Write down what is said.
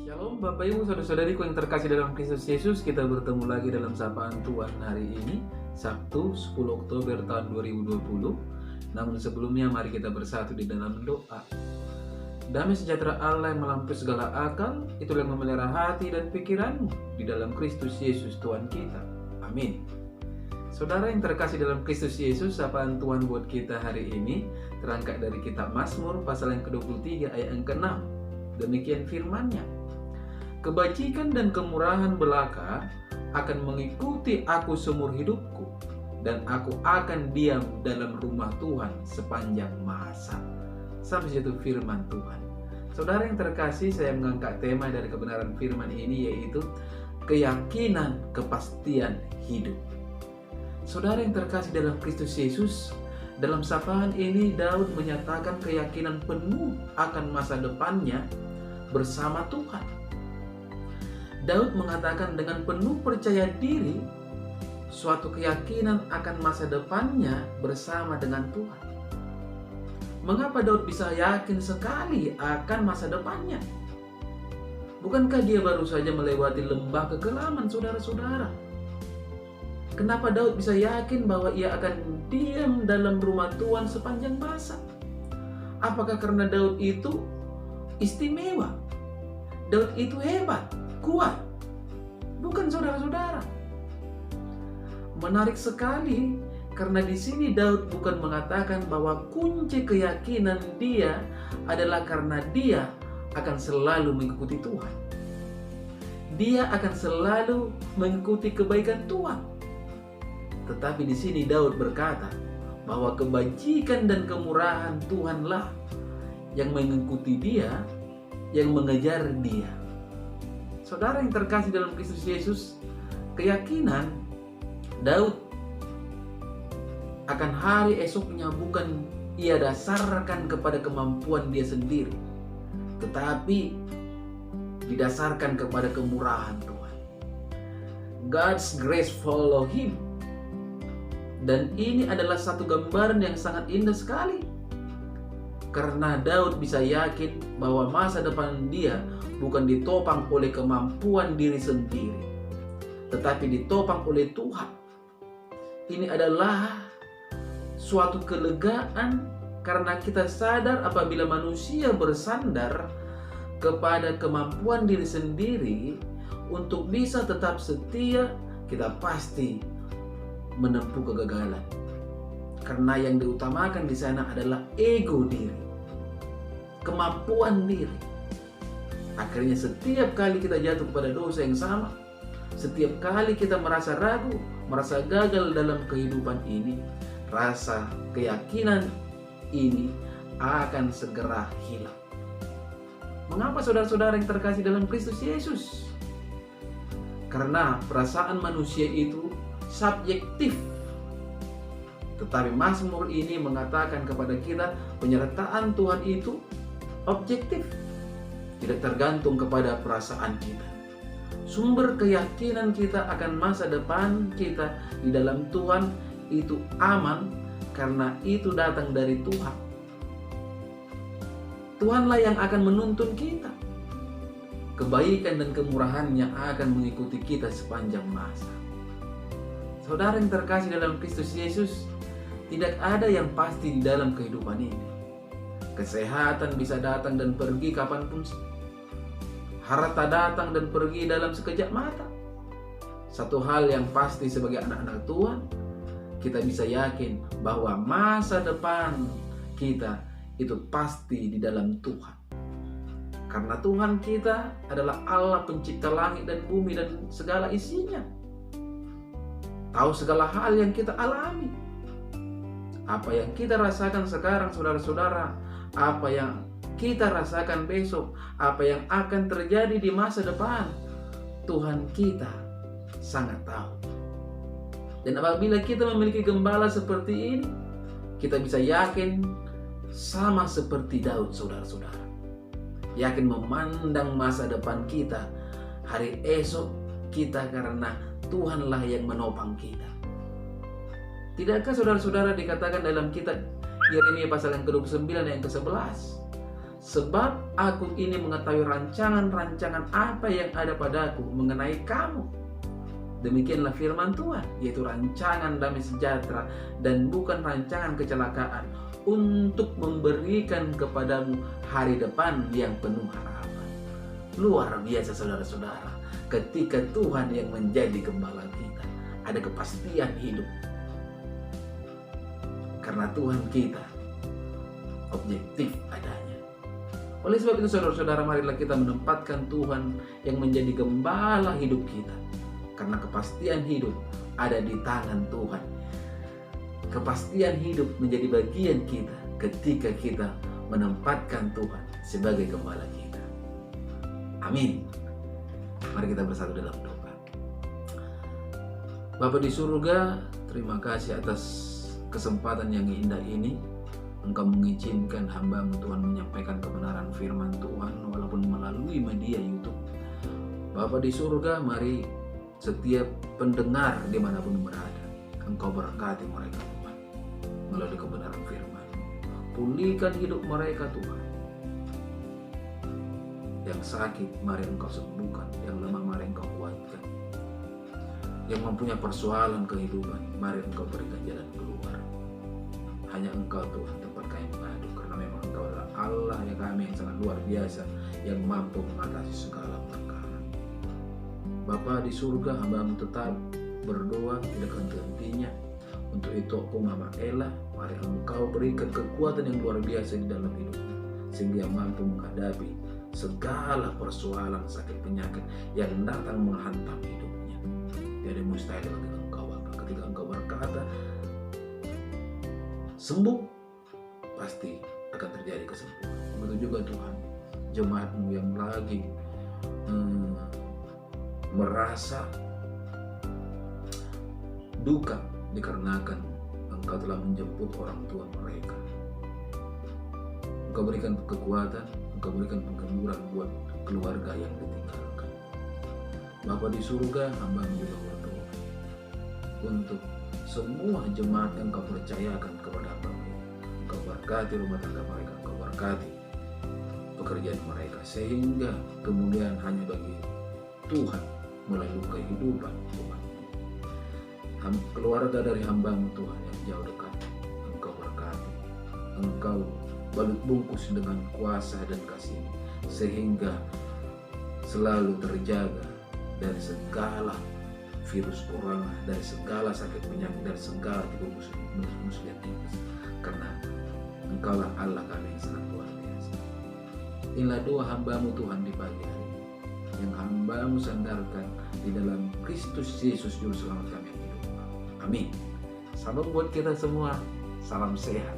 Shalom Bapak Ibu Saudara-saudariku yang terkasih dalam Kristus Yesus. Kita bertemu lagi dalam sapaan Tuhan hari ini, Sabtu 10 Oktober tahun 2020. Namun sebelumnya mari kita bersatu di dalam doa. Damai sejahtera Allah yang melampaui segala akal, itulah yang memelihara hati dan pikiranmu di dalam Kristus Yesus Tuhan kita. Amin. Saudara yang terkasih dalam Kristus Yesus, sapaan Tuhan buat kita hari ini terangkat dari kitab Mazmur pasal yang ke-23 ayat yang ke-6. Demikian firman-Nya. Kebajikan dan kemurahan belaka akan mengikuti aku seumur hidupku, dan aku akan diam dalam rumah Tuhan sepanjang masa. Sampai situ firman Tuhan. Saudara yang terkasih, saya mengangkat tema dari kebenaran firman ini, yaitu keyakinan kepastian hidup. Saudara yang terkasih dalam Kristus Yesus, dalam sapaan ini Daud menyatakan keyakinan penuh akan masa depannya bersama Tuhan. Daud mengatakan dengan penuh percaya diri suatu keyakinan akan masa depannya bersama dengan Tuhan. Mengapa Daud bisa yakin sekali akan masa depannya? Bukankah dia baru saja melewati lembah kekelaman, saudara-saudara? Kenapa Daud bisa yakin bahwa ia akan diam dalam rumah Tuhan sepanjang masa? Apakah karena Daud itu istimewa? Daud itu hebat, kuat? Bukan, saudara-saudara. Menarik sekali karena di sini Daud bukan mengatakan bahwa kunci keyakinan dia adalah karena dia akan selalu mengikuti Tuhan. Dia akan selalu mengikuti kebaikan Tuhan. Tetapi di sini Daud berkata bahwa kebajikan dan kemurahan Tuhanlah yang mengikuti dia, yang mengejar dia. Saudara yang terkasih dalam Kristus Yesus, keyakinan Daud akan hari esoknya bukan ia dasarkan kepada kemampuan dia sendiri, tetapi didasarkan kepada kemurahan Tuhan. God's grace follow him. Dan ini adalah satu gambaran yang sangat indah sekali. Karena Daud bisa yakin bahwa masa depan dia bukan ditopang oleh kemampuan diri sendiri, tetapi ditopang oleh Tuhan. Ini adalah suatu kelegaan karena kita sadar apabila manusia bersandar kepada kemampuan diri sendiri untuk bisa tetap setia, kita pasti menempuh kegagalan. Karena yang diutamakan di sana adalah ego diri, kemampuan diri. Akhirnya setiap kali kita jatuh kepada dosa yang sama, setiap kali kita merasa ragu, merasa gagal dalam kehidupan ini, rasa keyakinan ini akan segera hilang. Mengapa saudara-saudara yang terkasih dalam Kristus Yesus? Karena perasaan manusia itu subjektif. Tetapi Mazmur ini mengatakan kepada kita penyertaan Tuhan itu objektif, tidak tergantung kepada perasaan kita. Sumber keyakinan kita akan masa depan kita di dalam Tuhan itu aman karena itu datang dari Tuhan. Tuhanlah yang akan menuntun kita. Kebaikan dan kemurahannya akan mengikuti kita sepanjang masa. Saudara yang terkasih dalam Kristus Yesus, tidak ada yang pasti di dalam kehidupan ini. Kesehatan bisa datang dan pergi kapanpun. Harta datang dan pergi dalam sekejap mata. Satu hal yang pasti sebagai anak-anak Tuhan, kita bisa yakin bahwa masa depan kita itu pasti di dalam Tuhan. Karena Tuhan kita adalah Allah pencipta langit dan bumi dan segala isinya. Tahu segala hal yang kita alami. Apa yang kita rasakan sekarang, saudara-saudara, apa yang kita rasakan besok, apa yang akan terjadi di masa depan, Tuhan kita sangat tahu. Dan apabila kita memiliki gembala seperti ini, kita bisa yakin sama seperti Daud, saudara-saudara. Yakin memandang masa depan kita, hari esok kita, karena Tuhanlah yang menopang kita. Tidakkah saudara-saudara dikatakan dalam kitab Yeremia pasal yang ke-29 dan yang ke-11, Sebab aku ini mengetahui rancangan-rancangan apa yang ada padaku mengenai kamu. Demikianlah firman Tuhan, yaitu rancangan damai sejahtera dan bukan rancangan kecelakaan, untuk memberikan kepadamu hari depan yang penuh harapan. Luar biasa saudara-saudara, ketika Tuhan yang menjadi gembala kita, ada kepastian hidup. Karena Tuhan kita objektif adanya. Oleh sebab itu saudara-saudara, marilah kita menempatkan Tuhan yang menjadi gembala hidup kita. Karena kepastian hidup ada di tangan Tuhan. Kepastian hidup menjadi bagian kita ketika kita menempatkan Tuhan sebagai gembala kita. Amin. Mari kita bersatu dalam doa. Bapa di surga, terima kasih atas kesempatan yang indah ini. Engkau mengizinkan hamba-Mu Tuhan menyampaikan kebenaran firman Tuhan walaupun melalui media YouTube. Bapa di surga, mari setiap pendengar dimanapun berada, Engkau berkati mereka Tuhan melalui kebenaran firman. Pulihkan hidup mereka Tuhan. Yang sakit mari Engkau sembuhkan, yang lemah mari Engkau kuatkan. Yang mempunyai persoalan kehidupan mari Engkau berikan jalan keluar. Hanya Engkau Tuhan tempat kami mengadu, karena memang Engkau adalah Allah yang kami yang sangat luar biasa, yang mampu mengatasi segala perkara. Bapa di surga, hamba-Mu tetap berdoa tidak henti-hentinya untuk itu Mama Ella. Mari Engkau berikan kekuatan yang luar biasa di dalam hidupnya, sehingga mampu menghadapi segala persoalan sakit penyakit yang datang menghantam hidupnya. Jadi mustahil bagi Engkau ketika Engkau berkata sembuh, pasti akan terjadi kesembuhan. Begitu juga Tuhan, jemaat-Mu yang lagi merasa duka dikarenakan Engkau telah menjemput orang tua mereka. Engkau berikan kekuatan, Engkau berikan penghiburan buat keluarga yang ditinggalkan. Bapa di surga, hamba-Mu juga berdoa untuk semua jemaat yang Engkau percayakan kepada hamba-Mu. Engkau berkati rumah tangga mereka, Engkau berkati pekerjaan mereka, sehingga kemuliaan hanya bagi Tuhan melalui kehidupan Tuhan. Keluarga dari hamba-Mu Tuhan yang jauh dekat, Engkau berkati, Engkau balut bungkus dengan kuasa dan kasih-Mu, sehingga selalu terjaga dari segala virus corona, dari segala sakit penyakit, dari segala tipu muslihat iblis, karena Engkaulah Allah kami yang sangat luar biasa. Inilah doa hamba-Mu Tuhan di pagi hari ini, yang hamba-Mu sandarkan di dalam Kristus Yesus Juru Selamat kami yang hidup. Amin. Salam buat kita semua. Salam sehat.